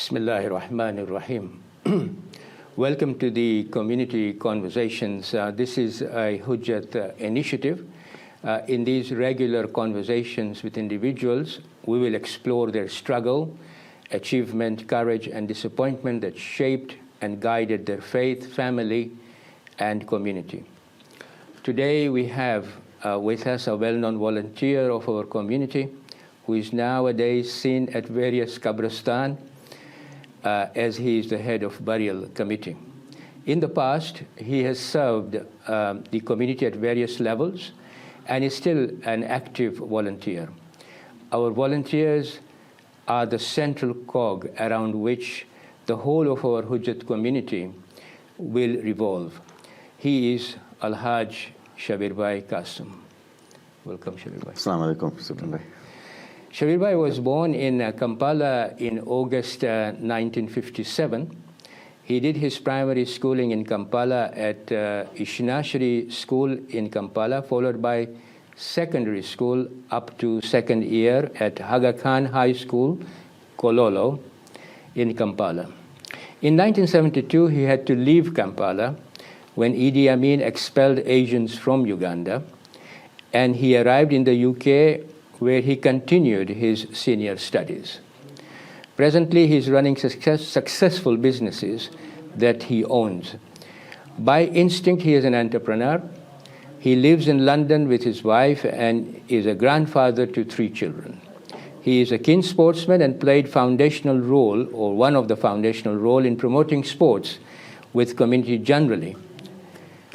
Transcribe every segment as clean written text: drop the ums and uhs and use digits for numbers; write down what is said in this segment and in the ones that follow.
Bismillahir Rahmanir Rahim. Welcome to the Community Conversations. This is a Hujjat initiative. In these regular conversations with individuals, we will explore their struggle, achievement, courage, and disappointment that shaped and guided their faith, family, and community. Today we have with us a well-known volunteer of our community who is nowadays seen at various Kabrastan as he is the head of burial committee. In the past, he has served the community at various levels and is still an active volunteer. Our volunteers are the central cog around which the whole of our Hujjat community will revolve. He is Al-Hajj Shabbirbhai Kassam. Welcome, Shabbirbhai. Assalamu alaikum, Shabbirbhai. Shabbirbhai was born in Kampala in August 1957. He did his primary schooling in Kampala at Ithna-Asheri school in Kampala, followed by secondary school up to second year at Agha Khan High School, Kololo, in Kampala. In 1972, he had to leave Kampala when Idi Amin expelled Asians from Uganda, and he arrived in the UK, where he continued his senior studies. Presently, he is running successful businesses that he owns. By instinct, he is an entrepreneur. He lives in London with his wife and is a grandfather to 3 children. He is a keen sportsman and played foundational role, or one of the foundational role, in promoting sports with community generally.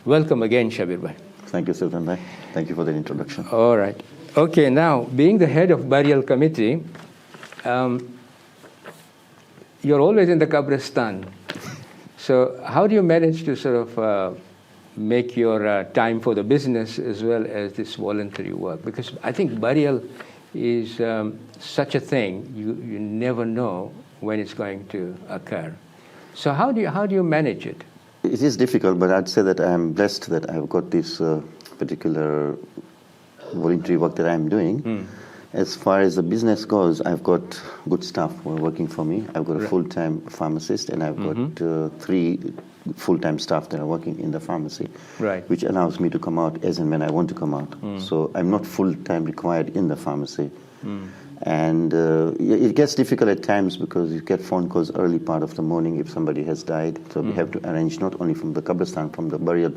Welcome again, Shabbirbhai. Thank you, Sultan. Thank you for the introduction. All right. Okay, now, being the head of burial committee, you're always in the Kabrastan. So how do you manage to sort of make your time for the business as well as this voluntary work? Because I think burial is such a thing, you never know when it's going to occur. So how do you manage it? It is difficult, but I'd say that I'm blessed that I've got this particular voluntary work that I'm doing. As far as the business goes, I've got good staff who are working for me. I've got a full-time pharmacist, and I've got 3 full-time staff that are working in the pharmacy, which allows me to come out as and when I want to come out. So I'm not full-time required in the pharmacy. And it gets difficult at times because you get phone calls early part of the morning if somebody has died. So we have to arrange not only from the Kabrastan, from the burial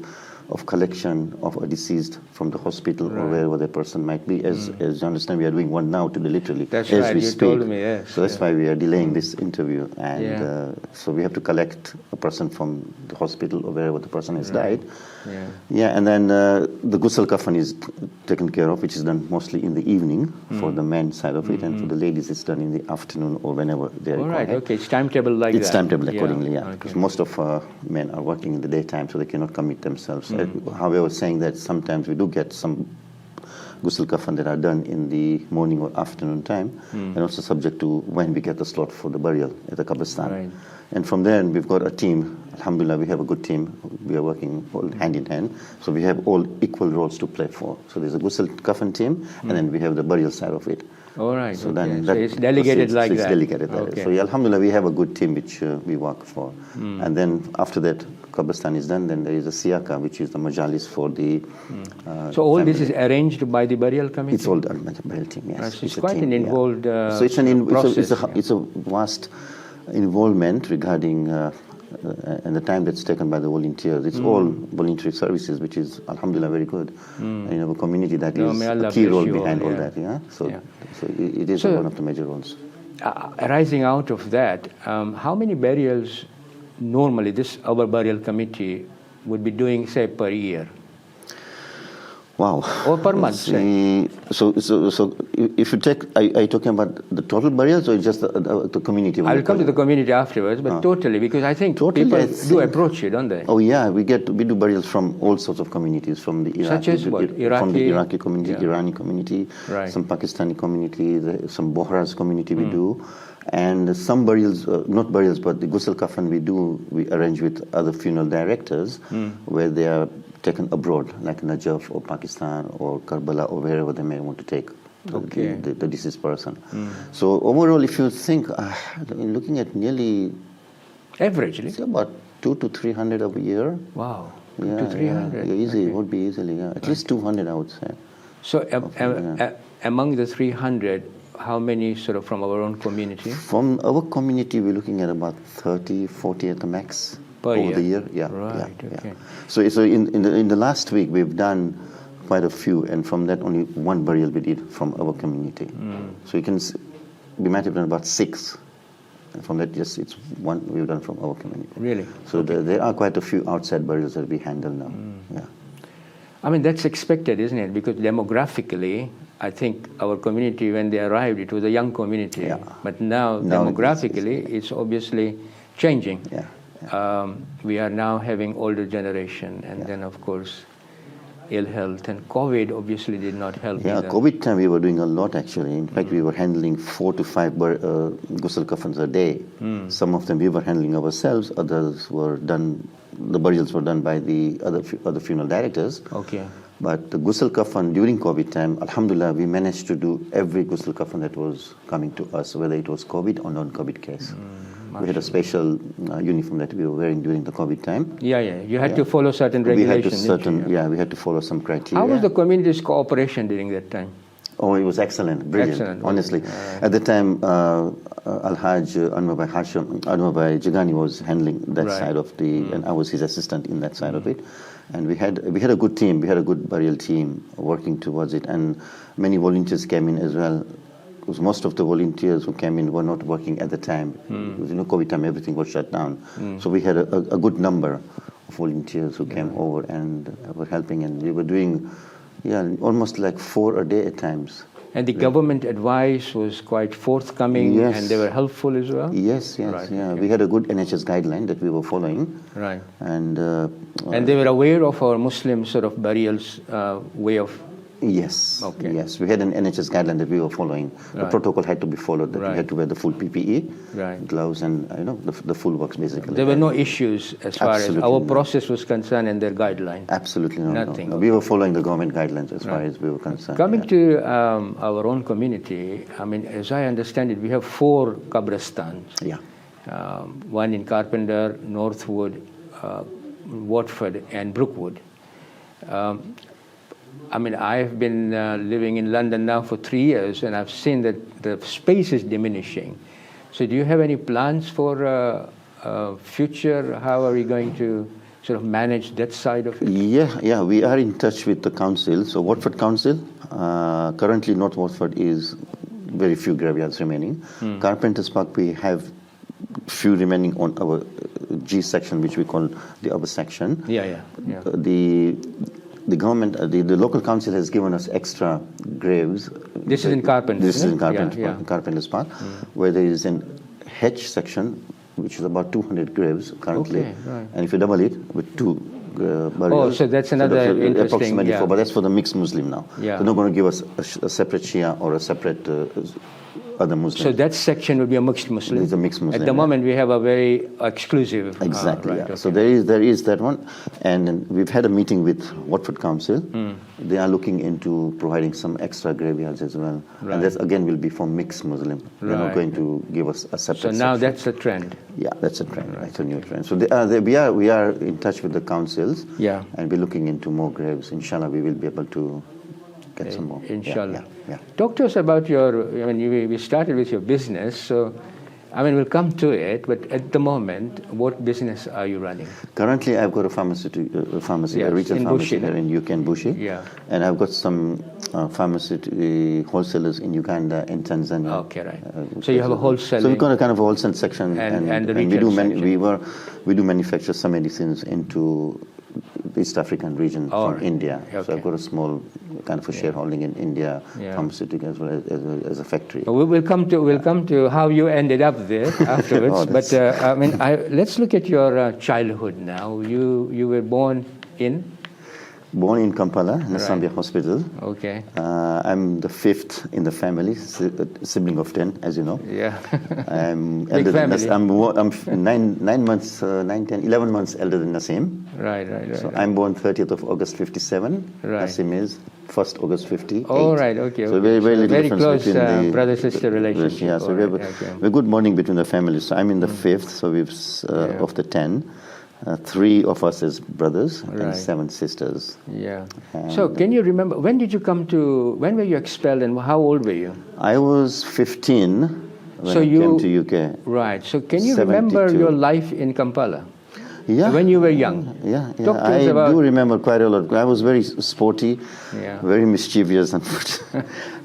of collection of a deceased from the hospital or wherever the person might be. As you understand, we are doing one now today, literally. That's as right, we you speak. told me, yes. So that's why we are delaying this interview. And so we have to collect a person from the hospital or wherever the person has died. And then the ghusl kafan is taken care of, which is done mostly in the evening for the men side of it, and for the ladies it's done in the afternoon or whenever they are required. All right, okay, it's timetable like that. It's timetable accordingly, because most of men are working in the daytime, so they cannot commit themselves. However, saying that sometimes we do get some ghusl kafan that are done in the morning or afternoon time, and also subject to when we get the slot for the burial at the Kabrastan. And from there, we've got a team. Alhamdulillah, we have a good team. We are working all hand in hand. So we have all equal roles to play for. So there's a ghusl kafan team, and then we have the burial side of it. All right. So then so it's delegated like that. It's delegated like that. So alhamdulillah, we have a good team which we work for. And then after that, Kabrastan is done, then there is a siyaka, which is the majalis for the so all family. This is arranged by the burial committee? It's all done by the burial team, yes. So it's quite an involved so it's a vast involvement regarding and the time that's taken by the volunteers. It's all voluntary services, which is alhamdulillah very good. And in our community, that is a key role behind all that. So it is one of the major roles. Arising out of that, how many burials normally our burial committee would be doing, say, per year? Wow. Or per month, say. So if you take, are you talking about the total burials or just the community? I'll come to the community afterwards, but totally, because I think people do approach it, don't they? Oh yeah, we do burials from all sorts of communities, from the Iraqi, such as what? From the Iraqi community, Irani community, some Pakistani community, some Bohra's community we do. And some burials, not burials, but the ghusl kafan we arrange with other funeral directors where they are taken abroad, like Najaf or Pakistan or Karbala or wherever they may want to take the deceased person. So overall, if you think, looking at nearly... Averagely? It's about 200 to 300 a year. Wow. Yeah, 200 to 300. Yeah, easy. It would be easily, At least 200, I would say. So among the 300, how many sort of from our own community? From our community, we're looking at about 30, 40 at the max per over year. the year. Yeah, right. yeah, Okay. So in the last week, we've done quite a few, and from that only one burial we did from our community. So you can we might have done about 6. And from that, just it's one we've done from our community. Really? So there are quite a few outside burials that we handle now. Yeah. I mean, that's expected, isn't it? Because demographically, I think our community, when they arrived, it was a young community. Yeah. But now demographically, it's obviously changing. Yeah. We are now having older generation, and then, of course, ill health. And COVID obviously did not help either. COVID time we were doing a lot, actually. In fact, we were handling 4 to 5 ghusl kafans a day. Some of them we were handling ourselves, others were done... The burials were done by the other funeral directors. Okay. But the ghusl kafan during COVID time, alhamdulillah, we managed to do every ghusl kafan that was coming to us, whether it was COVID or non-COVID case. We had a special uniform that we were wearing during the COVID time. Yeah. You had to follow certain regulations. We had to follow some criteria. How was the community's cooperation during that time? Oh, it was excellent, brilliant. Excellent. Honestly, at the time, Al-Hajj Anwar Jagani was handling that side of and I was his assistant in that side of it. And we had a good team. We had a good burial team working towards it, and many volunteers came in as well. Because most of the volunteers who came in were not working at the time. Because, COVID time, everything was shut down. So we had a good number of volunteers who came over and were helping, and we were doing almost like 4 a day at times. And the government advice was quite forthcoming, and they were helpful as well? Yes. Right. Yeah. We had a good NHS guideline that we were following. Right. And they were aware of our Muslim sort of burials way of... Yes. Okay. Yes, we had an NHS guideline that we were following. The protocol had to be followed. That we had to wear the full PPE, gloves, and the full works basically. There were no issues as far as our process was concerned and their guidelines. Absolutely nothing. No. We were following the government guidelines as far as we were concerned. Coming to our own community, I mean, as I understand it, we have 4 Kabrastans. Yeah. One in Carpenter, Northwood, Watford, and Brookwood. I mean, I've been living in London now for 3 years, and I've seen that the space is diminishing. So do you have any plans for future? How are we going to sort of manage that side of it? Yeah, we are in touch with the council. So Watford Council, currently North Watford is very few graveyards remaining. Carpenter's Park, we have few remaining on our G section, which we call the upper section. Yeah. The government, the local council has given us extra graves. This is in Carpenter. This is in Carpenter's Park, where there is an H section, which is about 200 graves currently. Okay, right. And if you double it with 2 burials. Oh, so that's another interesting... Approximately 4, but that's for the mixed Muslim now. Yeah. They're not going to give us a separate Shia or a separate other Muslim. So that section will be a mixed Muslim? It's a mixed Muslim. At the moment, we have a very exclusive... Exactly, Okay. So there is that one. And we've had a meeting with Watford Council. They are looking into providing some extra graveyards as well. Right. And that, again, will be for mixed Muslim. They're not going to give us a separate So now section. That's a trend? Yeah, that's a trend. Right. That's a new trend. So we are in touch with the councils. Yeah. And we're looking into more graves. Inshallah, we will be able to get some more. Inshallah. Yeah. Talk to us about we started with your business, so we'll come to it, but at the moment, what business are you running? Currently, I've got a pharmacy, a retail pharmacy here in UK and Bushi. Yeah. And I've got some pharmacy wholesalers in Uganda and Tanzania. Okay, right. So you have a wholesale. So we've got a kind of a wholesale section, and the retail section. We do manufacture some medicines into the East African region from India. Okay. So I've got a small kind of a shareholding in India pharmaceutical as well as a factory. We'll come to how you ended up there afterwards. But let's look at your childhood now. You were born in? Born in Kampala, in the Zambia hospital. Okay. I'm the 5th in the family, sibling of 10, as you know. Yeah. I'm Big elder family. than I'm 9 months, 11 months elder than Nasim. Right. So I'm born 30th of August 57. Right. Nasim is 1st August 58. Oh, right, okay. So very little very difference close between the brother-sister relationship. Yeah, so we have a good bonding between the families. So I'm in the 5th, so we've of the 10. 3 of us as brothers and 7 sisters. Yeah. And so can you remember, when were you expelled and how old were you? I was 15 when I came to UK. Right. So can you remember your life in Kampala? Yeah. When you were young? Yeah. Talk to us about... I do remember quite a lot. I was very sporty, very mischievous. And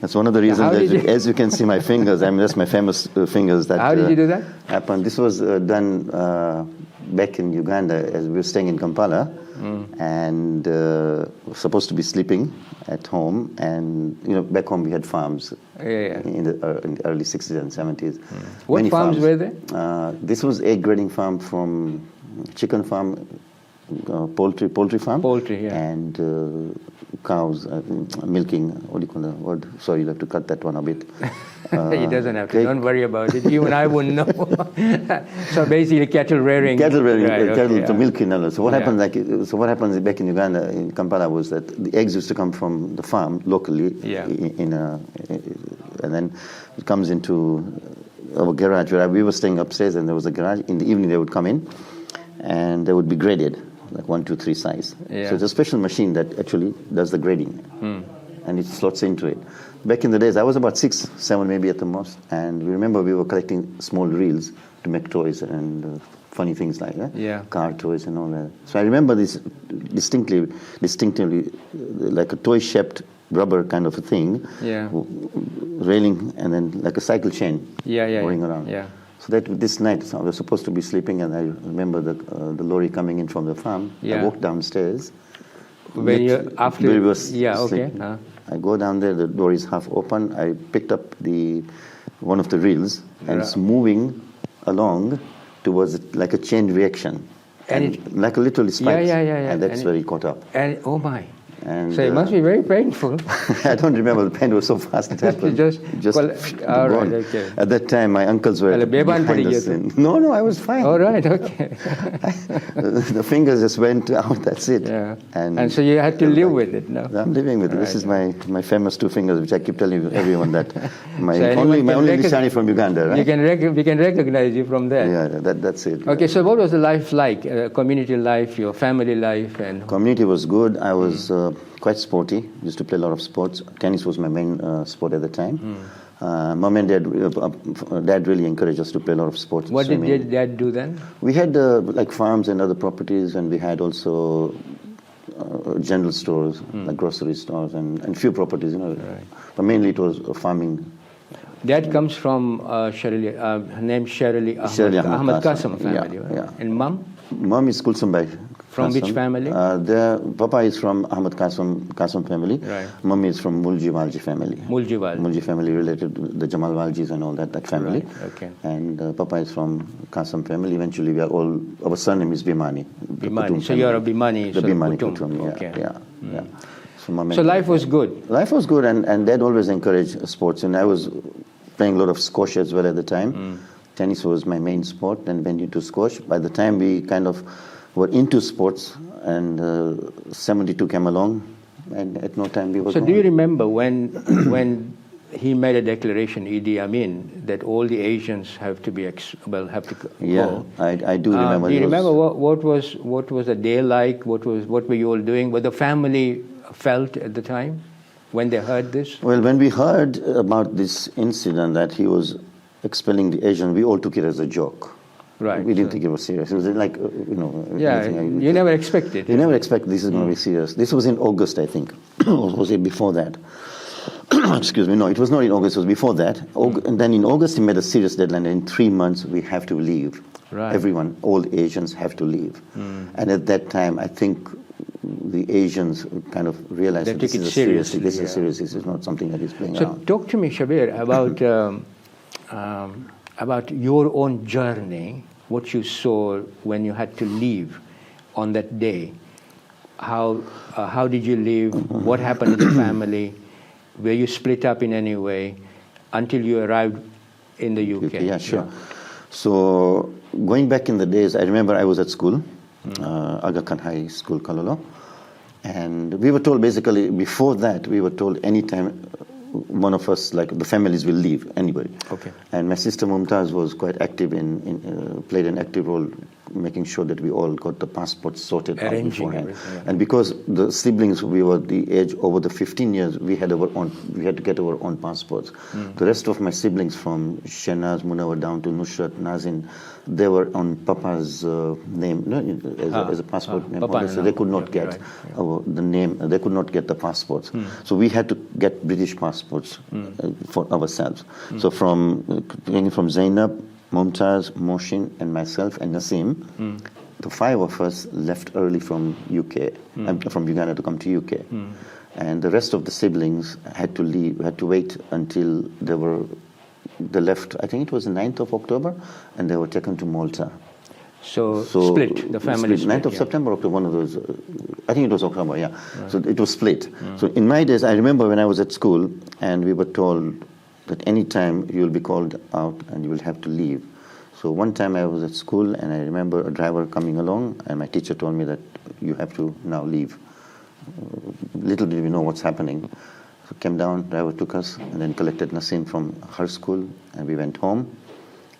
that's one of the reasons that, as you can see my fingers, that's my famous fingers. That, how did you do that? Happened. This was done back in Uganda as we were staying in Kampala and supposed to be sleeping at home. And, back home we had farms in the early 60s and 70s. What Many farms were there? This was egg grading farm from chicken farm, poultry farm. Poultry, yeah. And cows, milking, what do you call the word? Sorry, you'll have to cut that one a bit. He doesn't have to, don't worry about it. Even I wouldn't know. So basically cattle rearing. Cattle rearing, right, to milking and all. So what happens back in Uganda, in Kampala, was that the eggs used to come from the farm locally, and then it comes into our garage where we were staying upstairs, and there was a garage. In the evening they would come in, and they would be graded, like 1, 2, 3 size. Yeah. So it's a special machine that actually does the grading, and it slots into it. Back in the days, I was about 6, 7 maybe at the most, and we remember we were collecting small reels to make toys and funny things like that, car toys and all that. So I remember this distinctly, like a toy-shaped rubber kind of a thing, railing, and then like a cycle chain going around. Yeah. So that this night, so I was supposed to be sleeping, and I remember the lorry coming in from the farm. I walked downstairs. When you after? I go down there. The door is half open. I picked up one of the reels, and it's moving along towards like a chain reaction, and like a little spikes. And that's where he caught up. And oh my. And, so it must be very painful. I don't remember, the pain was so fast it happened. All right, okay. At that time, my uncles were behind us. No, I was fine. All right, okay. The fingers just went out, that's it. Yeah. And so you had to live with it, no? I'm living with it. This is my famous 2 fingers, which I keep telling everyone that. My only Nishani from Uganda, right? We can recognize you from there. Yeah, that's it. Okay, so what was the life like? Community life, your family life? Community was good. I was quite sporty. Used to play a lot of sports. Tennis was my main sport at the time. Mom and dad really encouraged us to play a lot of sports. What did dad do then? We had like farms and other properties, and we had also general stores, like grocery stores, and few properties, Right. But mainly it was farming. Dad comes from named Sherali Ahmad Kassam family, right? Yeah. And mom? Mom is Kulsumbai. From which family? Papa is from Ahmad Kassam family. Right. Mummy is from Mulji Walji family. Mulji family related to the Jamal Waljis and all that family. Right. Okay. And Papa is from Kassam family. Eventually, our surname is Bimani. So you're a Bimani. The Bimani Kutum. Okay. Yeah. So life was good. Life was good, and Dad always encouraged sports. And I was playing a lot of squash as well at the time. Tennis was my main sport, and went into squash. By the time we kind of were into sports, and 72 came along, and at no time we were So do you remember when he made a declaration, Idi Amin, that all the Asians have to be go? Yeah, I do remember. Do you remember what was the day like? What were you all doing? What the family felt at the time when they heard this? Well, when we heard about this incident that he was expelling the Asians, we all took it as a joke. Right. We didn't think it was serious. It was like, Yeah, you never expected. You never expect this is going to be serious. This was in August, I think. Or was it before that? Excuse me. No, it was not in August. It was before that. And then in August, he made a serious deadline. In 3 months, we have to leave. Right. Everyone, all Asians have to leave. And at that time, I think the Asians kind of realized that this is serious. This is serious. This is not something that is playing around. So talk to me, Shabbir, about your own journey, what you saw when you had to leave on that day. how did you live? What happened in the family? Were you split up in any way until you arrived in the UK? Yeah, sure. So going back in the days, I remember I was at school, Agha Khan High School, Kololo, and we were told basically before that we were told anytime one of us, like the families, will leave, anybody. Okay. And my sister Mumtaz was quite active in played an active role making sure that we all got the passports sorted out beforehand. Yeah. And because the siblings, we were the age over the 15 years, we had to get our own passports. The rest of my siblings from Shenaz, Munawar down to Nusrat, Nazin, they were on Papa's name as a passport name holder, so they could not get the name. They could not get the passports. So we had to get British passports for ourselves. So from Zainab, Mumtaz, Mohsin, and myself and Naseem, the 5 of us left early from UK, from Uganda to come to UK, and the rest of the siblings had to leave. Had to wait until they left. I think it was the 9th of October, and they were taken to Malta. So split, the family split. 9th of September, October, one of those. I think it was October, yeah. Right. So it was split. So in my days, I remember when I was at school, and we were told that any time you will be called out and you will have to leave. So one time I was at school, and I remember a driver coming along, and my teacher told me that you have to now leave. Little did we know what's happening. So came down, driver took us, and then collected Naseem from her school, and we went home.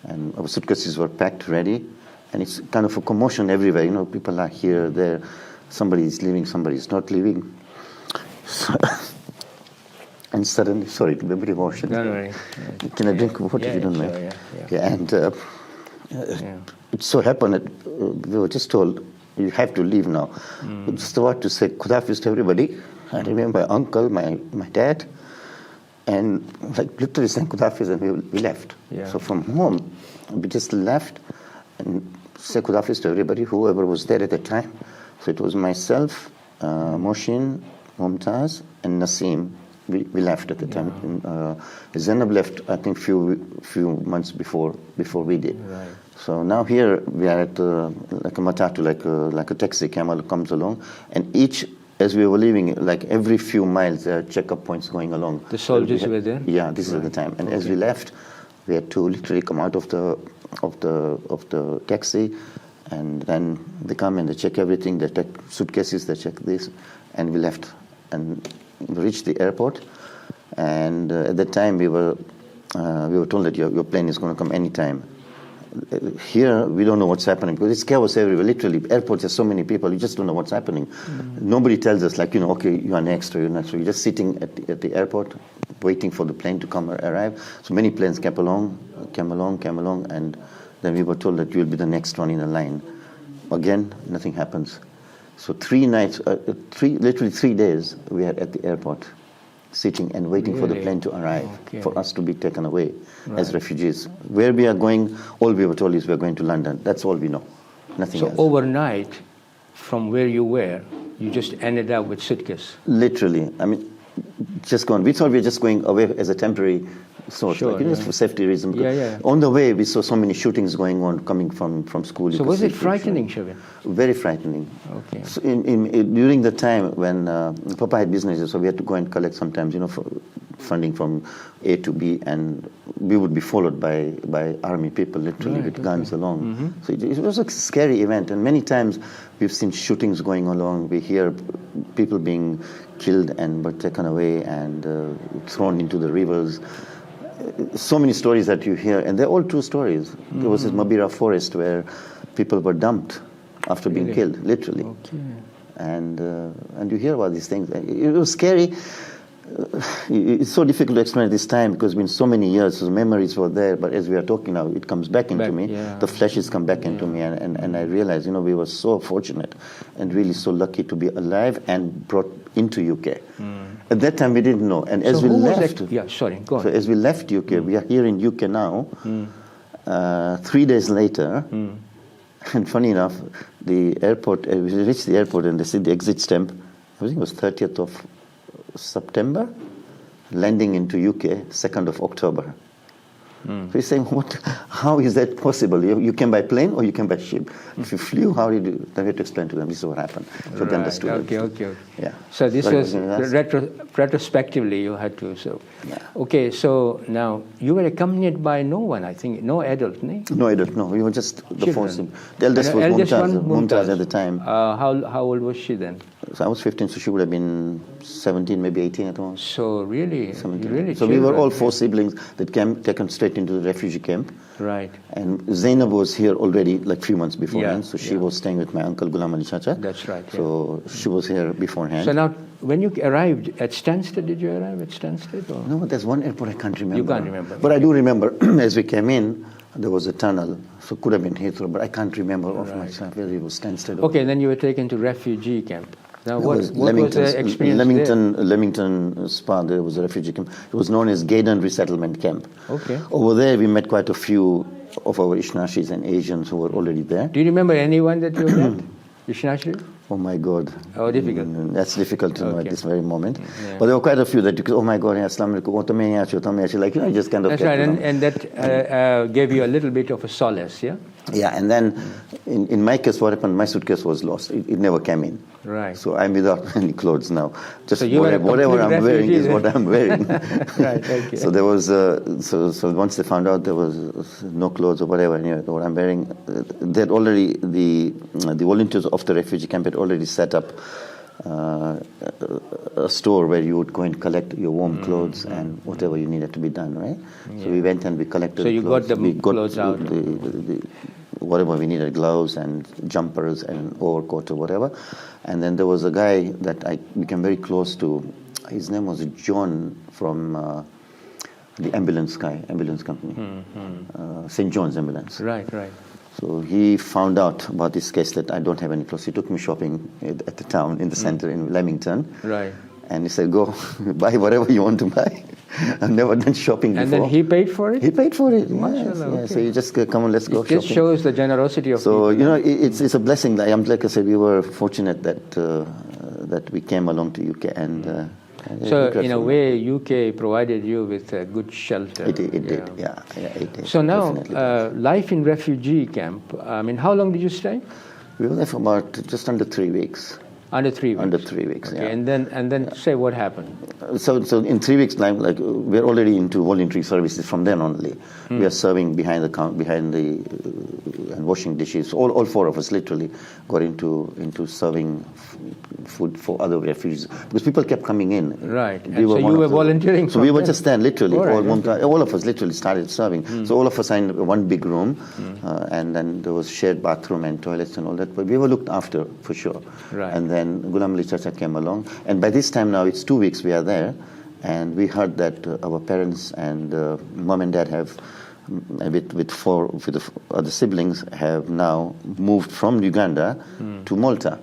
And our suitcases were packed, ready, and it's kind of a commotion everywhere. You know, people are here, there. Somebody is leaving, somebody is not leaving. And suddenly, sorry, to be a bit emotional. Don't worry. Can I drink water if you don't mind? Yeah. And it so happened that we were just told, you have to leave now. We just about to say Khudafis to everybody. I remember my uncle, my dad, and like literally saying Khudafis, and we left. Yeah. So from home, we just left and said Khudafis to everybody, whoever was there at the time. So it was myself, Mohsin, Mumtaz, and Naseem. We left at the time. Zainab left, I think, few months before we did. Right. So now here we are at like a matatu, like a taxi. Camel comes along, and as we were leaving, like every few miles, there are checkup points going along. The soldiers were there. Yeah, this is the time. And as we left, we had to literally come out of the taxi, and then they come and they check everything. They check suitcases, they check this, and we left. And we reached the airport, and at that time we were told that your plane is going to come anytime. Here we don't know what's happening because it's chaos everywhere. Literally, airports there's so many people, you just don't know what's happening. Nobody tells us okay, you are next or you're next. So you're just sitting at the airport, waiting for the plane to come or arrive. So many planes came along, and then we were told that you'll be the next one in the line. Again, nothing happens. So 3 nights, literally 3 days, we are at the airport, sitting and waiting for the plane to arrive, for us to be taken away as refugees. Where we are going, all we were told is we are going to London. That's all we know, nothing else. So overnight, from where you were, you just ended up with suitcase? Literally. I mean, just gone. We thought we were just going away as a temporary sort, just for safety reasons. On the way, we saw so many shootings going on, coming from school. So was it frightening, Shabbir? Very frightening. Okay. So during the time when Papa had businesses, so we had to go and collect sometimes, for funding from A to B, and we would be followed by army people, literally with guns along. So it was a scary event, and many times we've seen shootings going along. We hear people being killed and were taken away and thrown into the rivers. So many stories that you hear, and they're all true stories. There was this Mabira forest where people were dumped after being killed, literally. Okay. And you hear about these things. It was scary. It's so difficult to explain at this time because it's been so many years, so the memories were there, but as we are talking now, it comes back into me. The flashes come back into me, and I realize, we were so fortunate and really so lucky to be alive and brought into UK. At that time, we didn't know. And as we left... go on. So as we left UK, we are here in UK now, 3 days later, and funny enough, the airport, we reached the airport and they said the exit stamp, I think it was 30th of September, landing into UK, 2nd of October. So he's saying, how is that possible? You came by plane or you came by ship? If you flew, how did you? Then we had to explain to them, this is what happened. So they understood. Okay. Yeah. So this was retrospectively you had to. So. Yeah. Okay, so now you were accompanied by no one, I think, no adult, no? No adult, no. We were just the four. The eldest was Mumtaz at the time. How old was she then? So I was 15, so she would have been 17, maybe 18 at the most. So really, 17. really. So we were all four siblings that came taken straight into the refugee camp. Right. And Zainab was here already, like 3 months beforehand. Yeah, so she was staying with my uncle Ghulam Ali Chacha. That's right. So she was here beforehand. So now, when you arrived at Stansted, did you arrive at Stansted? Or? No, there's one airport I can't remember. You can't remember. But I do remember as we came in, there was a tunnel, so could have been Heathrow, but I can't remember off myself whether it was Stansted. Okay, then you were taken to refugee camp. Now, what was the experience Leamington Spa, there was a refugee camp. It was known as Gaydon Resettlement Camp. Okay. Over there, we met quite a few of our Ithna-Asheris and Asians who were already there. Do you remember anyone that you met? Ithna-Asheri? Oh my God. Oh, difficult. That's difficult to know at this very moment. Yeah. But there were quite a few that, oh my God, Assalamu alaikum, like, you just kind of. That's right, and that gave you a little bit of a solace, yeah? Yeah, and then in my case, what happened, my suitcase was lost. It never came in. Right. So I'm without any clothes now. Just so whatever I'm wearing is what I'm wearing. Right, okay. So there was, so once they found out there was no clothes or whatever, anyway, what I'm wearing, they'd already, the volunteers of the refugee camp had already set up a store where you would go and collect your warm clothes and whatever you needed to be done, right? Yeah. So we went and we collected. So you clothes. got the clothes out. Whatever we needed, gloves and jumpers and overcoat or whatever. And then there was a guy that I became very close to. His name was John from the ambulance company, St. John's Ambulance. Right. So he found out about this case that I don't have any clothes. He took me shopping at the town in the center in Leamington. Right. And he said, go buy whatever you want to buy. I've never done shopping before. And then he paid for it? He paid for it. Yes. Okay. So you just come on, let's go shopping. It just shows the generosity of people. So, it's a blessing. Like I said, we were fortunate that we came along to UK. And so in a way, UK provided you with a good shelter. It did. Yeah, it did. So now, life in refugee camp, I mean, how long did you stay? We were there for about just under 3 weeks. Under 3 weeks. Under 3 weeks. Okay, yeah. And then say what happened. So in 3 weeks' time, like we're already into voluntary services from then only. We are serving behind the and washing dishes. All four of us literally got into serving food for other refugees because people kept coming in. Right. So you were volunteering. So we were just there literally. All of us literally started serving. So all of us are in one big room, and then there was shared bathroom and toilets and all that. But we were looked after for sure. Right. And then Ghulam Ali Chacha came along, and by this time now it's 2 weeks we are there, and we heard that our parents and mom and dad have, with the other siblings, have now moved from Uganda to Malta.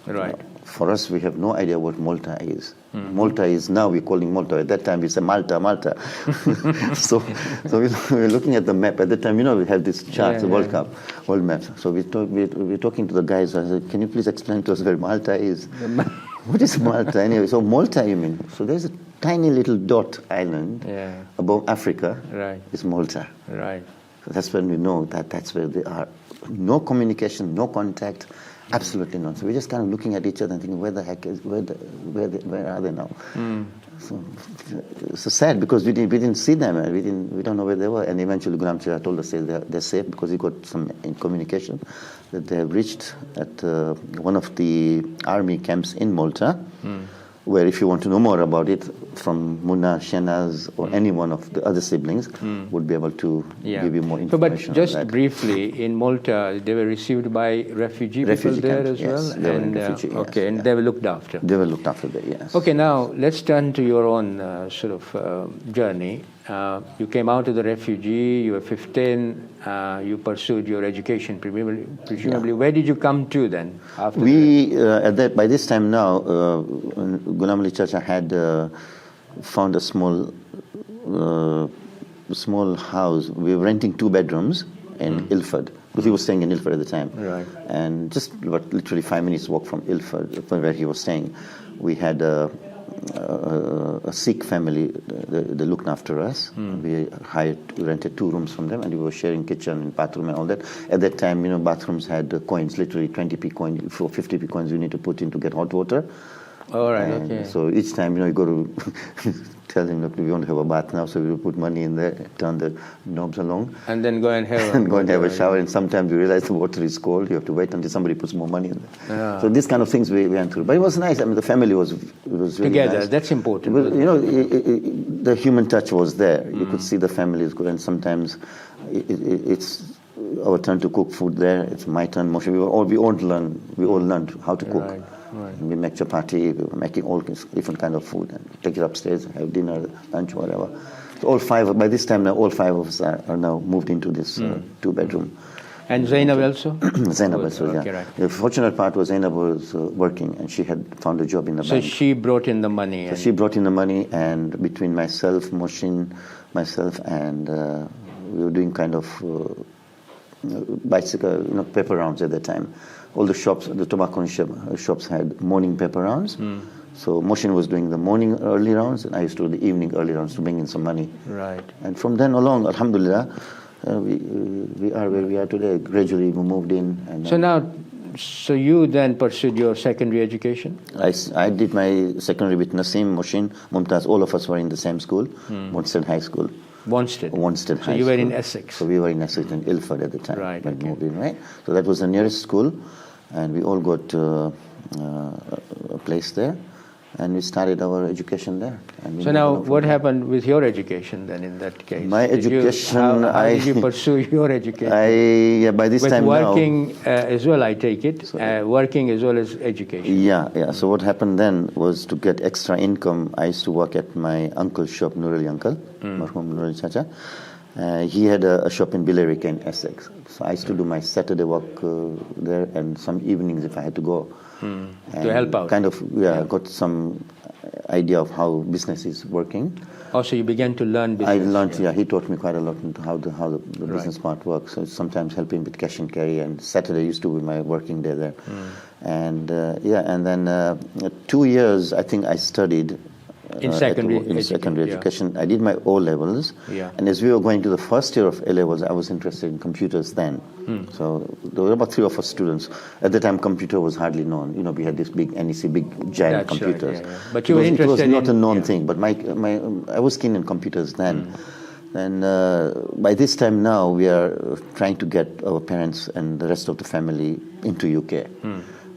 Right. For us, we have no idea what Malta is. Malta is now we're calling Malta. At that time, we said Malta. so we're looking at the map. At that time, we have this chart, the world map. So we're talking to the guys. I said, can you please explain to us where Malta is? What is Malta anyway? So Malta, you mean? So there's a tiny little dot island above Africa. Right. It's Malta. Right. So that's when we know that's where they are. No communication, no contact. Absolutely not. So we're just kind of looking at each other and thinking, where the heck is, where are they now? So sad because we didn't see them. We don't know where they were. And eventually Ghulam Chacha told us they're safe because he got some communication that they have reached at one of the army camps in Malta, where if you want to know more about it, from Munna, Shenaz, or any one of the other siblings would be able to give you more information. But just briefly, in Malta, they were received by refugee people there as well? They were refugee, and they were looked after? They were looked after there, yes. Okay, now let's turn to your own journey. You came out of the refugee, you were 15, you pursued your education, presumably. Where did you come to then? After by this time now, Ghulam Ali Chacha had found a small house. We were renting 2 bedrooms in Ilford, because he was staying in Ilford at the time. Right. And just literally 5 minutes walk from Ilford, where he was staying, we had a Sikh family. They looked after us. We rented 2 rooms from them, and we were sharing kitchen and bathroom and all that. At that time, bathrooms had coins, literally 20p coin. For 50p coins, you need to put in to get hot water. All right, and okay. So each time, you go to tell him, look, we want to have a bath now, so we will put money in there, turn the knobs along. And then go and have and go and have a shower. And sometimes you realize the water is cold. You have to wait until somebody puts more money in there. Yeah. So these kind of things we went through. But it was nice. I mean, the family was really together. nice. That's important. But, the human touch was there. You could see the family is good. And sometimes it's our turn to cook food there. It's my turn. We all learned how to cook. Right. We make chapati, we were making all different kind of food and take it upstairs, have dinner, lunch, whatever. So all 5, by this time now, all 5 of us are now moved into this 2-bedroom. And Zainab also? Zainab also, okay, yeah. Right. The fortunate part was Zainab was working, and she had found a job in the bank. So she brought in the money. So she brought in the money, and between myself, Moshin, and we were doing kind of bicycle, paper rounds at that time. All the shops, the tobacco shops had morning paper rounds. So Moshin was doing the morning early rounds, and I used to do the evening early rounds to bring in some money. Right. And from then along, alhamdulillah, we are where we are today. Gradually we moved in. And So you then pursued your secondary education? I did my secondary with Nasim, Moshin, Mumtaz. All of us were in the same school, Wanstead High School. Wanstead High School. So you were in Essex? So we were in Essex and Ilford at the time. Right, When okay. we moved in, right? So that was the nearest school, and we all got a place there, and we started our education there. And so now, what happened with your education then in that case? My education, how did you pursue your education? By this time with now. working as well, I take it. Working as well as education. Yeah. So what happened then was to get extra income. I used to work at my uncle's shop, Nurali Uncle, Marhum Nurali Chacha. He had a shop in Billerica in Essex. So I used to do my Saturday work there, and some evenings if I had to go. To help out. Got some idea of how business is working. Also, you began to learn business. I learned, he taught me quite a lot into how the business part works. So sometimes helping with cash and carry, and Saturday used to be my working day there. And then 2 years I think I studied in secondary education. I did my O-levels, and as we were going to the first year of A-levels, I was interested in computers then. So there were about 3 of us students. At the time, computer was hardly known. We had this big NEC, big giant computers. Right, But you were interested it was not a known thing, but I was keen in computers then. And by this time now, we are trying to get our parents and the rest of the family into UK.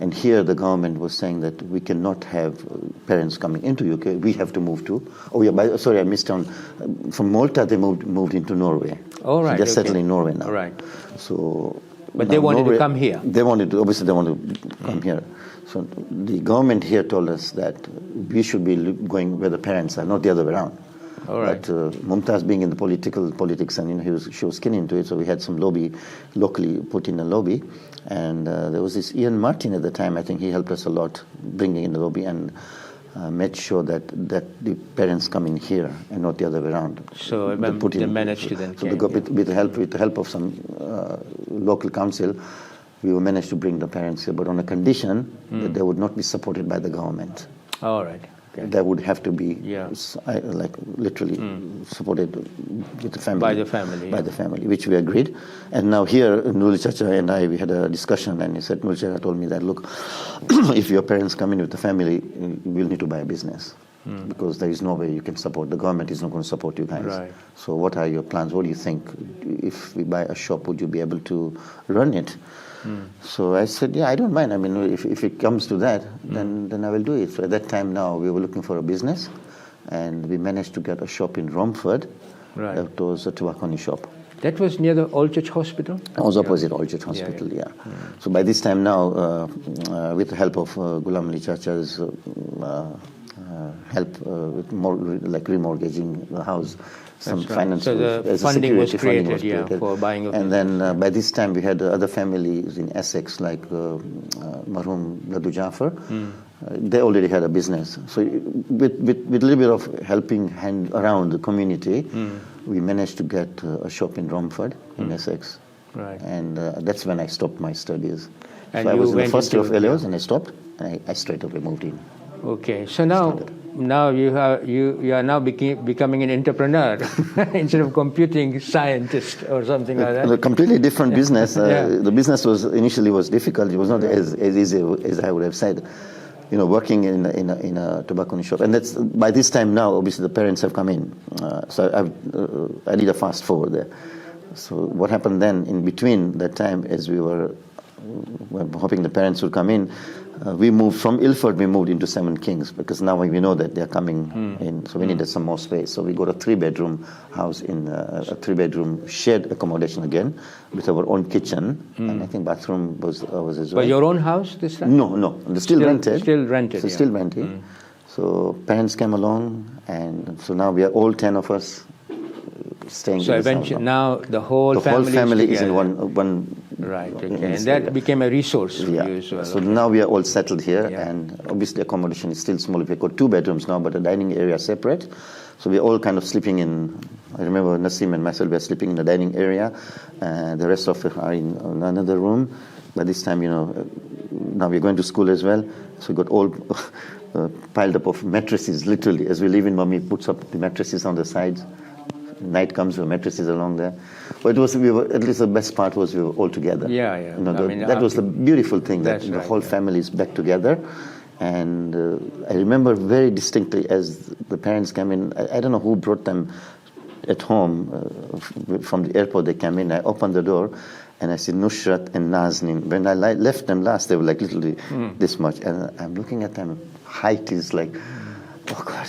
And here the government was saying that we cannot have parents coming into UK. We have to move to. I missed on. From Malta, they moved into Norway. Oh, right. So they're settled in Norway now. Right. So. But they wanted to come here. They wanted to come here. So the government here told us that we should be going where the parents are, not the other way around. All right. But Mumtaz being in the politics, and she was keen into it, so we had some lobby locally put in a lobby, and there was this Ian Martin at the time. I think he helped us a lot bringing in the lobby and made sure that the parents come in here and not the other way around. So they managed to then. So with the help of some local council, we managed to bring the parents here, but on a condition that they would not be supported by the government. All right. Okay. That would have to be literally supported with the family. By the family. By the family, which we agreed. And now here, Nurali Chacha and I, we had a discussion, and he said, Nurali Chacha told me that, look, if your parents come in with the family, we'll need to buy a business. Because there is no way you can support, the government is not going to support you guys. Right. So what are your plans? What do you think? If we buy a shop, would you be able to run it? So I said, I don't mind. I mean, if it comes to that, then I will do it. So at that time now, we were looking for a business, and we managed to get a shop in Romford. Right. That was a tobacco shop. That was near the Old Church Hospital? It was opposite Old Church Hospital, So by this time now, with the help of Ghulam Ali Chacha's help with remortgaging the house, some finance. So the funding was created for buying of. And then by this time we had other families in Essex like Marhum Ladu Jafar. They already had a business. So with a little bit of helping hand around the community, we managed to get a shop in Romford in Essex. Right. And that's when I stopped my studies. And so I was in the first year of A-levels and I stopped, and I straight away moved in. Okay, so now now you are now becoming an entrepreneur instead of computing scientist or something like that. A completely different business. The business was initially difficult. It was not as easy as I would have said. Working in a tobacco shop, and that's by this time now. Obviously, the parents have come in, so I did a fast forward there. So what happened then in between that time, as we were hoping the parents would come in, we moved from Ilford. We moved into Seven Kings because now we know that they're coming in, so we needed some more space. So we got a 3-bedroom house in a 3-bedroom shared accommodation again, with our own kitchen, and I think bathroom was as well. But your own house this time? No, still rented. Still rented. So still renting. So parents came along, and so now we are all 10 of us staying. So eventually, now the whole family is in one. Right. Okay. And that became a resource for you as well. So now we are all settled here, and obviously accommodation is still small. We've got 2 bedrooms now, but the dining area separate. So we're all kind of sleeping in. I remember Nassim and myself were sleeping in the dining area, and the rest of us are in another room. By this time, now we're going to school as well. So we got all piled up of mattresses, literally. As we live in, Mommy puts up the mattresses on the sides. Night comes, the mattresses along there. But at least the best part was we were all together. Yeah. That was the beautiful thing, that the whole family is back together. And I remember very distinctly as the parents came in, I don't know who brought them at home from the airport. They came in, I opened the door, and I see Nusrat and Nazneen. When I left them last, they were like literally this much. And I'm looking at them, height is like, oh God.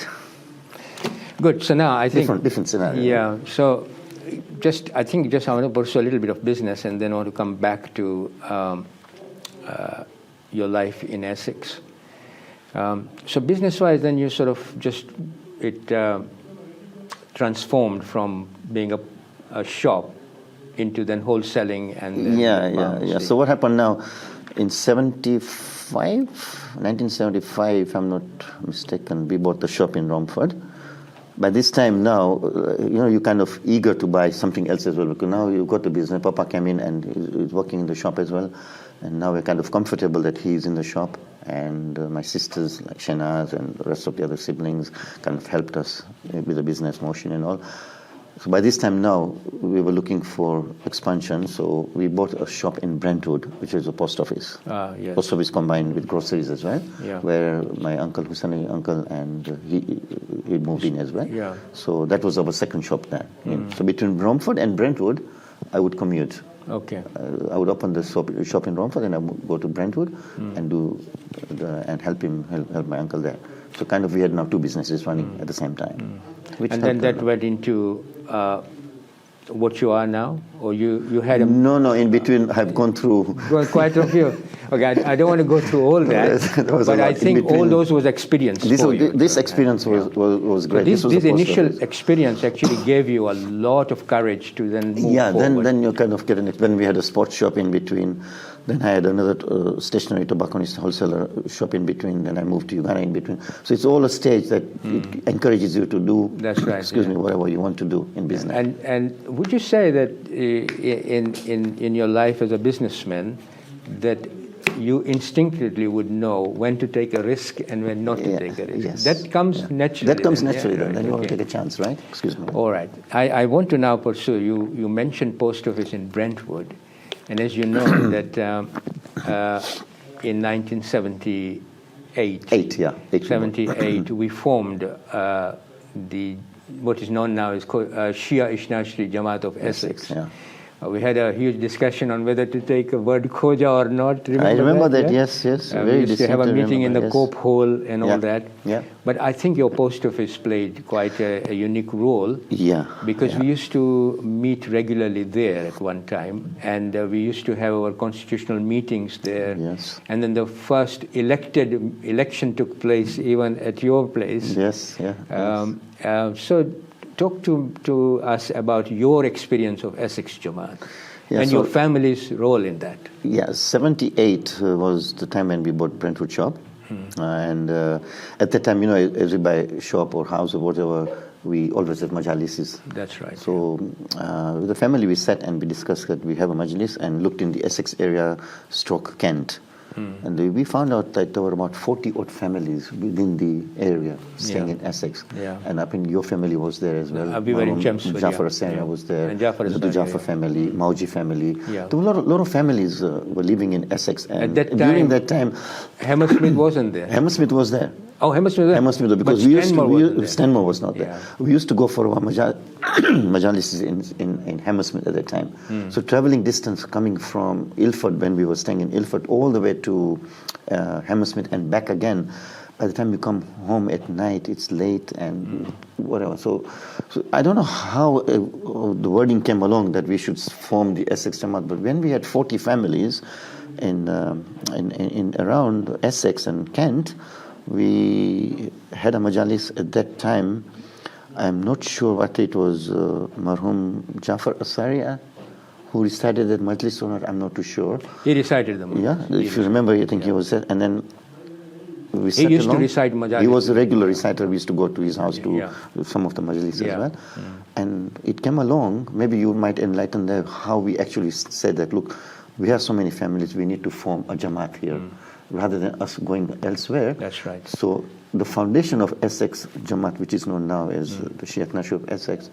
Good. So now I think different scenario. Yeah. So I want to pursue a little bit of business, and then I want to come back to your life in Essex. So business-wise, then you sort of transformed from being a shop into then wholesaling and then yeah. So what happened now in 1975, if I'm not mistaken, we bought the shop in Romford. By this time now, you're kind of eager to buy something else as well, because now you've got the business. Papa came in and he's working in the shop as well. And now we're kind of comfortable that he's in the shop. And my sisters, like Shenaz and the rest of the other siblings, kind of helped us with the business motion and all. So by this time now, we were looking for expansion. So we bought a shop in Brentwood, which is a post office. Yes. Post office combined with groceries as well, where my uncle, Hussaini uncle, and he moved in as well. Yeah. So that was our second shop there. So between Romford and Brentwood, I would commute. Okay. I would open the shop in Romford, and I would go to Brentwood and help my uncle there. So kind of we had now 2 businesses running at the same time. And then that went into what you are now, or you had a... No, in between I've gone through... Quite a few. Okay, I don't want to go through all that, but I think all those was experience for you. This experience was great. So this initial experience actually gave you a lot of courage to then move forward. Then you kind of get when we had a sports shop in between. Then I had another stationary tobacconist wholesaler shop in between. Then I moved to Uganda in between. So it's all a stage that it encourages you to do. That's right. Whatever you want to do in business. And would you say that in your life as a businessman, that you instinctively would know when to take a risk and when not to take a risk? Yes. That comes naturally. That comes naturally. Then you want to take a chance, right? Excuse me. All right. I want to now pursue. You mentioned post office in Brentwood. And as you know, that in 1978, we formed what is known now as Shia Ithna-Asheri Jamaat of Essex. We had a huge discussion on whether to take a word Khoja or not. I remember that, yes. We used to have a meeting in the Cope Hall and all that. Yeah. But I think your post office played quite a unique role. Yeah. Because we used to meet regularly there at one time, and we used to have our constitutional meetings there. Yes. And then the first election took place even at your place. Yes, So talk to us about your experience of Essex Jamaat and your family's role in that. 78 was the time when we bought Brentwood shop. And at that time, as we buy shop or house or whatever, we always have majalises. That's right. So with the family, we sat and we discussed that we have a majlis and looked in the Essex area, Kent. And we found out that there were about 40 odd families within the area staying in Essex. And up in your family was there as well. We were in Chelmsford. Ithna-Asheri was there. And the Jaffer family, Mauji family. There were a lot of families were living in Essex. And during that time, Hammersmith wasn't there. Hammersmith was there. Oh, Hammersmith was there. Hammersmith, because Stanmore was not there. We used to go for our majalis in Hammersmith at that time. So traveling distance coming from Ilford, when we were staying in Ilford, all the way to Hammersmith and back again. By the time you come home at night, it's late and whatever. So I don't know how the wording came along that we should form the Essex Jamaat, but when we had 40 families in around Essex and Kent, we had a majalis at that time. I'm not sure what it was, Marhum Ithna-Asheri, who recited that majlis or not, I'm not too sure. He recited them. Yeah, if you remember, I think he was there. And then we he used to recite majalis. He was a regular reciter. We used to go to his house to some of the majalis as well. And it came along, maybe you might enlighten there how we actually said that, look, we have so many families, we need to form a Jamaat here, rather than us going elsewhere. That's right. So the foundation of Essex Jamaat, which is known now as the Sheikh Nashr of Essex,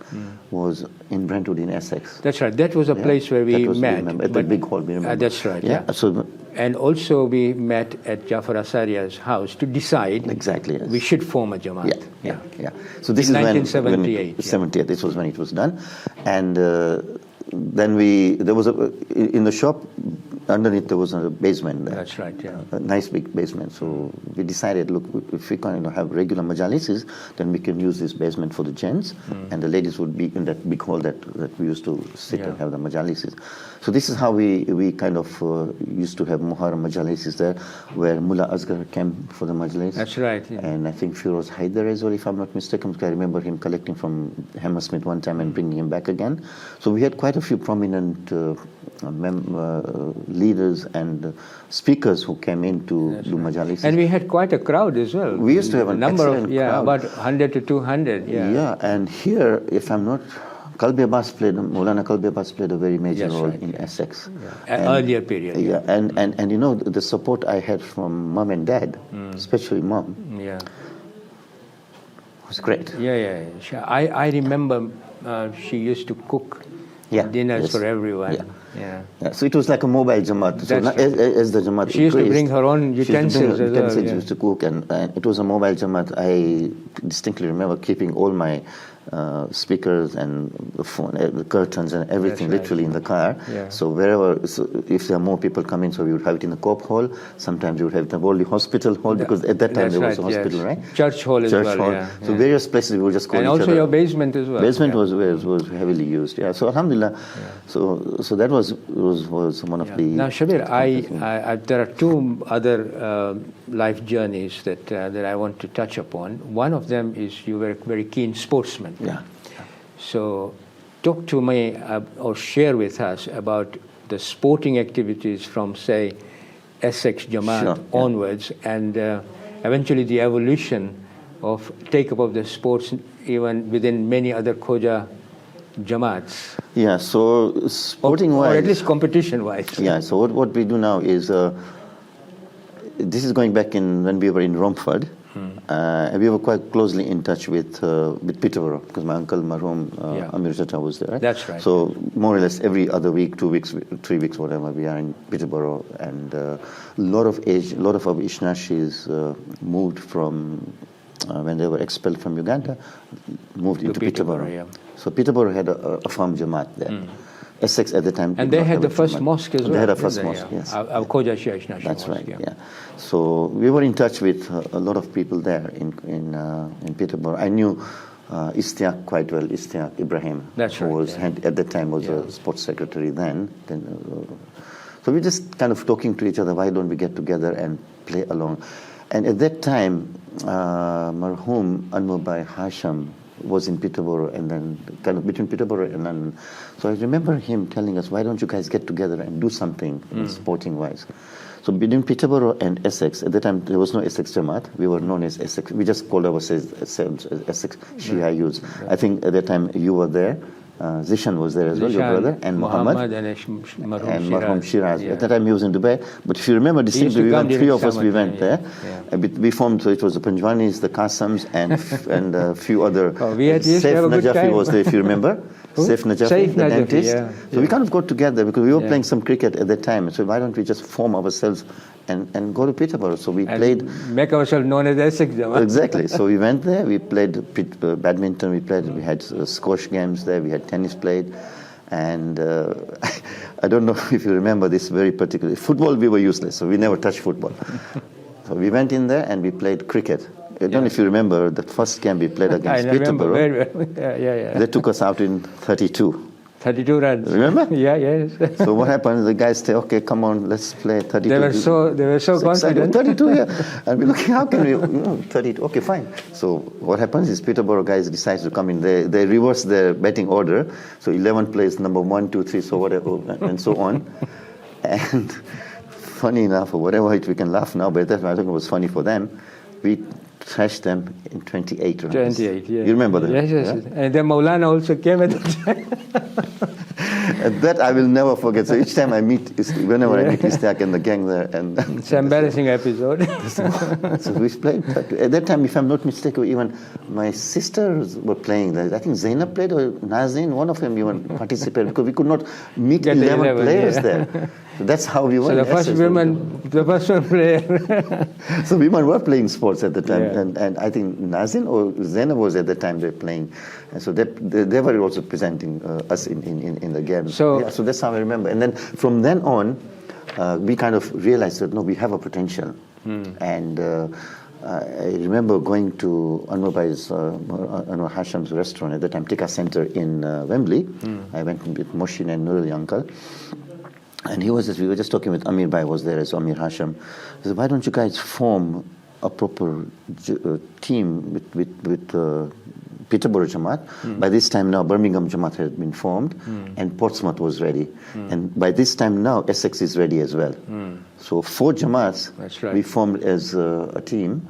was in Brentwood in Essex. That's right. That was a place where we met. At the big hall, we remember. That's right. So, and also we met at Jafar Asaria's house to decide we should form a Jamaat. So this in is 1978. 78. This was when it was done. And then there was in the shop, underneath there was a basement there. That's right, a nice big basement. So we decided, look, if we can have regular majalises, then we can use this basement for the gents, and the ladies would be in that big hall that we used to sit and have the majalises. So this is how we kind of used to have Muharram majalises there, where Mullah Asghar came for the majlis. That's right. And I think Firoz Haider as well, if I'm not mistaken, because I remember him collecting from Hammersmith one time and bringing him back again. So we had quite a few prominent leaders and speakers who came in to do majalis. And we had quite a crowd as well. We used to have a number of crowd. About 100 to 200. Yeah, and here, if I'm not, Maulana Kalbi Abbas played a very major role in Essex. Earlier period. And you know, the support I had from mom and dad, especially mom, was great. I remember she used to cook dinners for everyone. So it was like a mobile Jamaat. So as the Jamaat she used to bring her own utensils as well. She used to cook, and it was a mobile Jamaat. I distinctly remember keeping all my speakers and the phone, the curtains and everything literally in the car. So wherever, if there are more people coming, so we would have it in the Cope Hall. Sometimes we would have it in the Worldly Hospital Hall, because at that time there was a hospital, right? Church Hall as well. So various places we would just call and each also other. Your basement as well. Basement was heavily used. So Alhamdulillah. So that was one of the. Now Shabbir, there are two other life journeys that I want to touch upon. One of them is you were a very keen sportsman. So talk to me or share with us about the sporting activities from, say, Essex Jamaat onwards, and eventually the evolution of take-up of the sports even within many other Khoja Jamaats. So sporting-wise... Or at least competition-wise. So what we do now is... this is going back when we were in Romford. And we were quite closely in touch with Peterborough, because my uncle Marhum Amir Jata was there. That's right. So more or less every other week, 2 weeks, 3 weeks, whatever, we are in Peterborough, and a lot of our Ithna-Asheris moved from when they were expelled from Uganda, moved into Peterborough. So Peterborough had a farm Jamaat there. Essex at the time. And they had the first mosque as well. They had a first mosque, yes. Khoja Ithna-Asheri That's right, So we were in touch with a lot of people there in Peterborough. I knew Istiaq quite well, Istiaq Ibrahim. That's right. Who was, at that time was a sports secretary then. So we just kind of talking to each other, why don't we get together and play along? And at that time, Marhum Anwar Hasham was in Peterborough, and then kind of between Peterborough and London. So I remember him telling us, why don't you guys get together and do something sporting wise? So between Peterborough and Essex, at the time there was no Essex Jamaat. We were known as Essex. We just called ourselves as Essex Shia youths. I think at that time you were there. Zishan was there as well, your brother, and Muhammad and Marhum Shiraz. Yeah. At that time he was in Dubai. But if you remember distinctly, three of us, we went there. Yeah. We formed, so it was the Panjwanis, the Kassams, and a few other. Saif Najafi was there, if you remember. Saif Najafi, the dentist. Yeah. So we kind of got together because we were playing some cricket at that time. So why don't we just form ourselves and go to Peterborough? So we played. Make ourselves known as Essex. Exactly. So we went there. We played badminton. We had squash games there. We had tennis played. And I don't know if you remember this very particular. Football, we were useless. So we never touched football. So we went in there and we played cricket. I don't know if you remember the first game we played against Peterborough. Very well. Yeah. They took us out in 32. 32 runs. Remember? Yeah, yes. So what happened? The guys say, "Okay, come on, let's play 32." They were so confident. 32, yeah. And we're looking, how can we? 32. Okay, fine. So what happens is Peterborough guys decide to come in. They reverse their batting order. So 11 plays number 1, 2, 3, so whatever, and so on. And funny enough, or whatever, we can laugh now, but that I think it was funny for them. We thrashed them in 28 runs. 28, yeah. You remember that? Yes. Yeah? And then Maulana also came at the time. And that I will never forget. So each time I meet, whenever I meet Istaq and the gang there. And it's an embarrassing episode. So we played. At that time, if I'm not mistaken, even my sisters were playing there. I think Zainab played or Nazin, one of them even participated because we could not meet 11 players there. So that's how we were. So the first women player. So women were playing sports at the time, Yeah. and I think Nazin or Zainab was at the time they were playing, and so they were also presenting us in the game. So that's how I remember. And then from then on, we kind of realized that no, we have a potential, and. I remember going to Anwar Hasham's restaurant at the time, Tikka Center in Wembley. I went with Moshin and Nurul uncle. And we were just talking with Amir Bhai, was there as Amir Hasham. He said, why don't you guys form a proper team with Peterborough Jamaat? By this time now, Birmingham Jamaat had been formed, and Portsmouth was ready. And by this time now, Essex is ready as well. So 4 Jamaats, we formed as a team,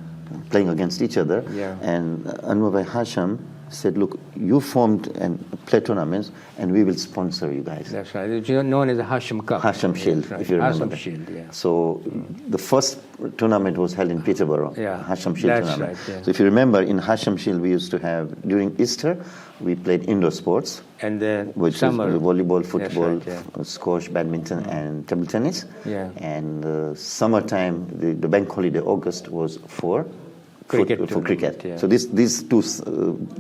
playing against each other. Yeah. And Anwar Bhai Hasham said, look, you formed and play tournaments, and we will sponsor you guys. That's right. It's known as the Hasham Cup. Hasham Shield, if you remember. Hasham Shield, yeah. So the first tournament was held in Peterborough, Hasham Shield That's tournament. Right, yeah. So if you remember, in Hasham Shield, we used to have, during Easter, we played indoor sports. And then which summer. is volleyball, football, right, squash, badminton, and table tennis. Yeah. And summertime, the bank holiday, August, was for cricket. Yeah. So these 2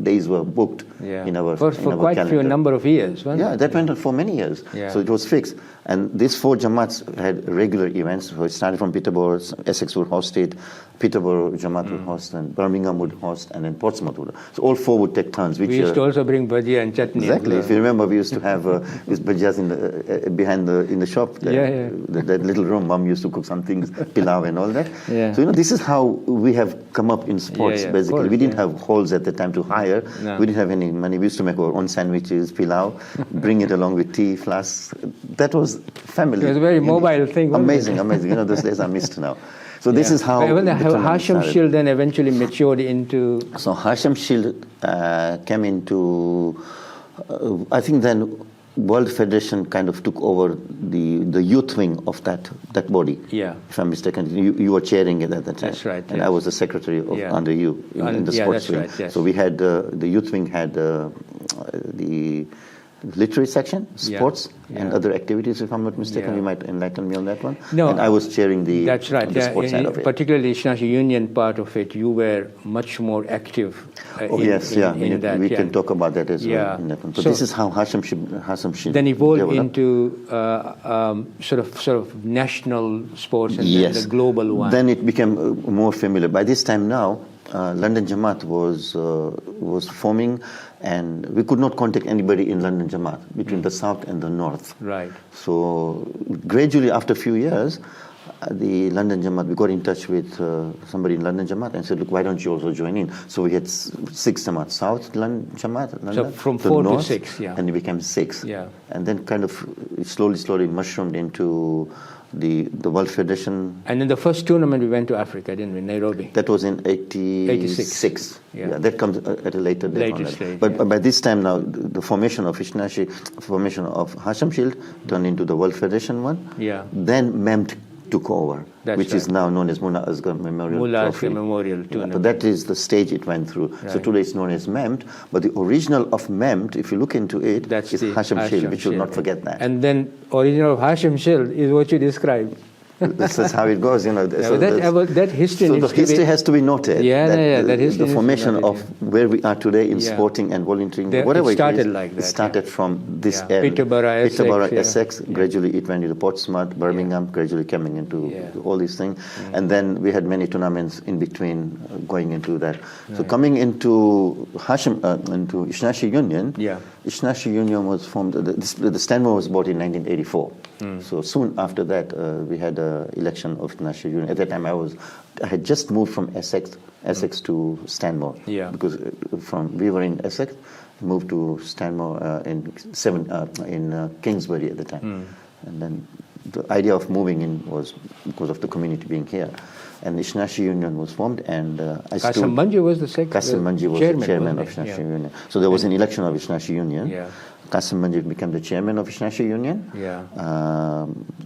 days were booked in our for quite calendar. a number of years, wasn't it? That went on for many years. Yeah. So it was fixed. And these 4 Jamaats had regular events. So it started from Peterborough, Essex would host it, Peterborough Jamaat would host, and Birmingham would host, and then Portsmouth would. So all 4 would take turns. We used to also bring bhajia and chutney. Exactly. If you remember, we used to have these bhajias behind in the shop. There. That little room, Mom used to cook some things, pilau and all that. Yeah. So this is how we have come up in sports. Basically, we didn't have halls at the time to hire. No. We didn't have any money. We used to make our own sandwiches, pilau, bring it along with tea, flasks. That was family. It was a very mobile thing. Amazing. Those days are missed now. So this is how. Well, the Hasham Shield then eventually matured into. So Hasham Shield came into. I think then World Federation kind of took over the youth wing of that body. Yeah. If I'm mistaken, you were chairing it at that time. That's right. And I was the secretary under you in the sports wing. Right, yes. So we had the youth wing had the literary section, sports, and other activities. If I'm not mistaken, you might enlighten me on that one. No, and I was chairing the sports side of it. Particularly the Ithna-Asheri Union part of it, you were much more active. In that. We can talk about that as well. In that one. But this is how Hasham Shield then evolved into sort of national sports and then the global one. Then it became more familiar. By this time now, London Jamaat was forming, and we could not contact anybody in London Jamaat between the south and the north. Right. So gradually, after a few years, the London Jamaat, we got in touch with somebody in London Jamaat and said, look, why don't you also join in? So we had 6 Jamaat, South London Jamaat, London, so from 4 north, to 6, yeah. And it became 6. Yeah. And then kind of it slowly mushroomed into the World Federation. And in the first tournament we went to Africa, didn't we, Nairobi? That was in 86. Yeah, that comes at a later date. Later stage, but yeah. by this time now, the formation of Ithna-Asheri, formation of Hashim Shield turned into the World Federation one. Yeah. Then MEMT took over, That's which is right. now known as Mullah Asghar Memorial Mullah Trophy. Asghar Memorial Yeah, Tournament. but that is the stage it went through. Right. So today it's known as MEMT, but the original of MEMT, if you look into it, That's is the Hashim Shield. We should Shield. not forget that. And then original of Hashim Shield is what you described. This is how it goes, you know. Yeah, So that history so needs the history to be, has to be noted. Yeah, that history the needs to be formation noted, of where we are today in Yeah. sporting and volunteering, It whatever started it is, like that, it started yeah. from this Yeah. area. Peterborough, Essex, Essex. yeah. Gradually it went into Portsmouth, Birmingham, gradually coming into Yeah. all these things. And then we had many tournaments in between going into that. So coming into into Ithna-Asheri Union, Yeah. Ithna-Asheri Union was formed, the Stanmore was bought in 1984. So soon after that, we had an election of Ithna-Asheri Union. At that time, I had just moved from Essex to Stanmore. Yeah. Because we were in Essex, moved to Stanmore in Kingsbury at the time. And then the idea of moving in was because of the community being here. And Ithna-Asheri Union was formed, and I stood... Kassam Manji was the secretary. Kassam Manji was the chairman of Ithna-Asheri Union. So there was an election of Ithna-Asheri Union. Yeah. Kassam Manji became the chairman of Ithna-Asheri Union. Yeah.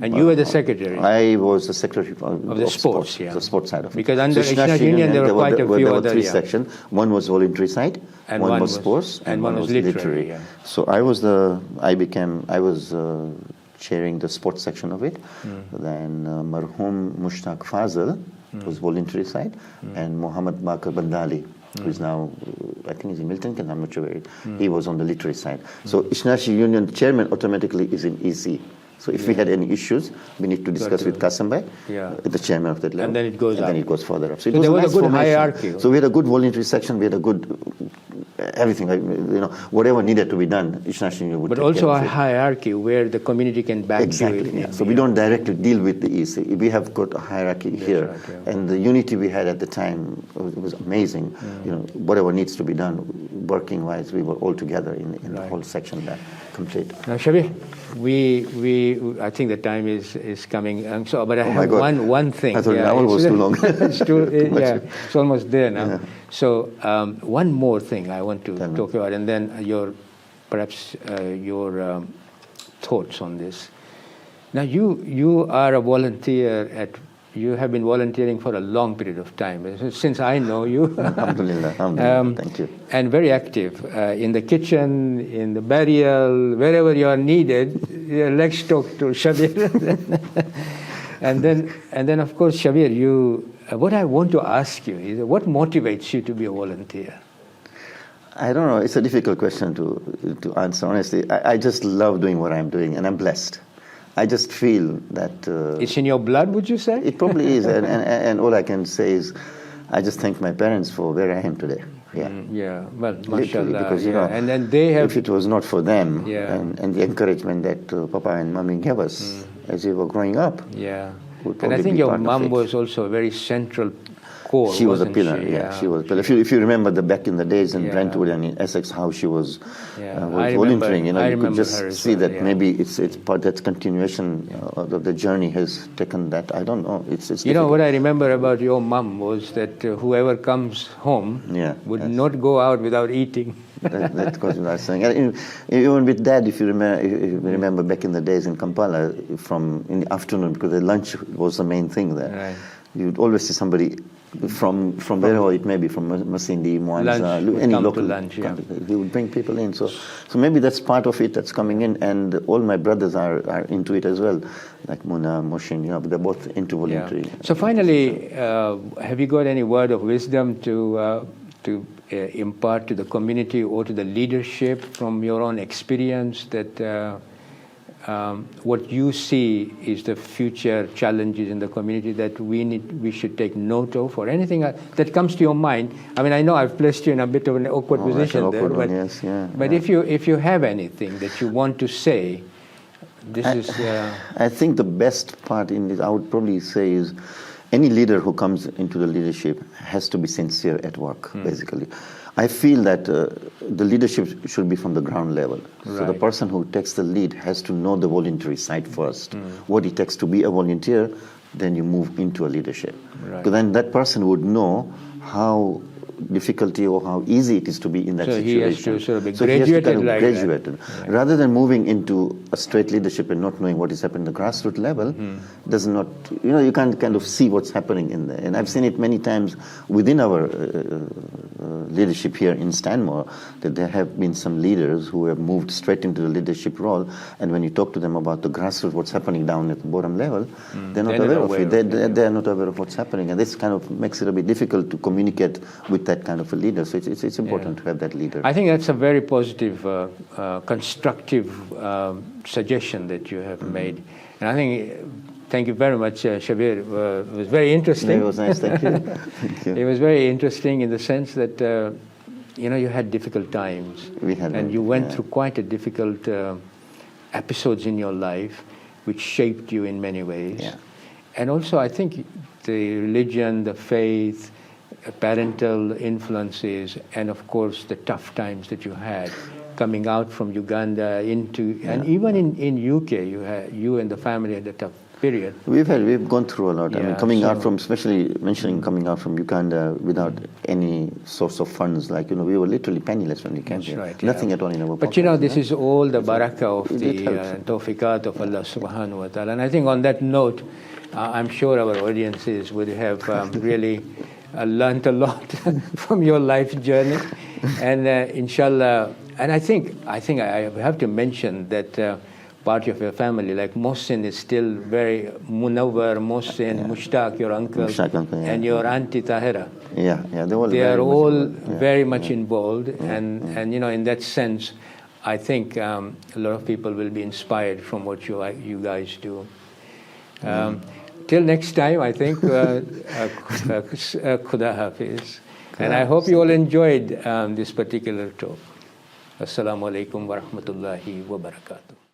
And you were the secretary. I was the secretary of the sports, yeah. the sports side of it. Because under Ithna-Asheri Ithna-Asheri Union, there were quite a few there were other, 3 yeah. sections. One was voluntary side, And one one was was- sports, and one was literary, yeah. So I was chairing the sports section of it. Then Marhum Mushtaq Fazal was voluntary side, and Muhammad Bakar Bandali, who is now, I think he's in Milton Keynes, I'm not sure where he was on the literary side. So Ithna-Asheri Union chairman automatically is in EC. So if we had any issues, we need to discuss with Kassam Bhai, the chairman of that level. And then it goes up. And then it goes further up. So there was a good hierarchy. So we had a good voluntary section, we had a good everything, whatever needed to be done, Ithna-Asheri Union would But take also care a of it. hierarchy where the community can back Exactly. you. Yeah. So we don't directly deal with the EC. We have got a hierarchy here, right, yeah. and the unity we had at the time was amazing. Whatever needs to be done, working wise, we were all together in the whole section there, complete. Now, Shabbir, I think the time is coming. But I have one thing. I thought the hour was too long. It's almost there now. Yeah. So one more thing I want to talk about, and then your thoughts on this. Now, you are a volunteer you have been volunteering for a long period of time, since I know you. Alhamdulillah, thank you. And very active in the kitchen, in the burial, wherever you are needed. Let's talk to Shabbir. and then, of course, Shabbir, what I want to ask you is, what motivates you to be a volunteer? I don't know. It's a difficult question to answer, honestly. I just love doing what I'm doing, and I'm blessed. I just feel that... it's in your blood, would you say? It probably is. And all I can say is, I just thank my parents for where I am today. Yeah. Well, mashallah. Because, and then they have... If it was not for them and the encouragement that Papa and Mommy gave us as we were growing up... Yeah. And I think your mom was also a very central core. She was a pillar, she was a pillar. If you remember back in the days in Brentwood and in Essex, how she was volunteering, you could just see that maybe it's part that continuation of the journey has taken that. I don't know. It's difficult. What I remember about your mom was that whoever comes home would not go out without eating. That goes without saying. And even with Dad, if you remember back in the days in Kampala, in the afternoon, because the lunch was the main thing there. Right. You'd always see somebody from wherever it may be, from Masindi, Mwanza, any local lunch, He would bring people in. So maybe that's part of it that's coming in, and all my brothers are into it as well, like Muna, Moshin, they're both into voluntary. Yeah. So finally, have you got any word of wisdom to impart to the community or to the leadership from your own experience that what you see is the future challenges in the community that we should take note of, or anything that comes to your mind? I mean, I know I've placed you in a bit of an awkward position there, but if you have anything that you want to say this is... I think the best part in this, I would probably say, is any leader who comes into the leadership has to be sincere at work, basically. I feel that the leadership should be from the ground level. Right. So the person who takes the lead has to know the voluntary side first. What it takes to be a volunteer, then you move into a leadership. Right. Because then that person would know how difficulty or how easy it is to be in that situation. He has to sort of be graduated like that. Right. Rather than moving into a straight leadership and not knowing what is happening at the grassroots level, does not, you can't kind of see what's happening in there. And I've seen it many times within our leadership here in Stanmore, that there have been some leaders who have moved straight into the leadership role, and when you talk to them about the grassroots, what's happening down at the bottom level, they're not aware of it. They're not aware of what's happening, and this kind of makes it a bit difficult to communicate with that kind of a leader. So it's important to have that leader. I think that's a very positive, constructive suggestion that you have made. And I think, thank you very much, Shabbir. It was very interesting. It was nice, thank you. Thank you. It was very interesting in the sense that, you had difficult times. We had, and you went through quite a difficult episodes in your life, which shaped you in many ways. Yeah. And also, I think the religion, the faith, parental influences, and of course the tough times that you had coming out from Uganda into, and even in UK, you and the family had a tough period. We've gone through a lot. I mean, coming out from, especially mentioning coming out from Uganda without any source of funds, like, we were literally penniless when we came here. Right, nothing at all in our pocket. But this is all the barakah of the tawfiqat of Allah subhanahu wa ta'ala. And I think on that note, I'm sure our audiences would have really learned a lot from your life journey, and inshallah. And I think I have to mention that part of your family, like Mohsin, is still very Munawwar, Mohsin, Mushtaq, your uncle, and your auntie Tahira. They are all very much involved, and in that sense, I think a lot of people will be inspired from what you guys do. Till next time, I think, Khuda Hafiz. And I hope you all enjoyed this particular talk. Assalamu alaikum wa rahmatullahi wa barakatuh.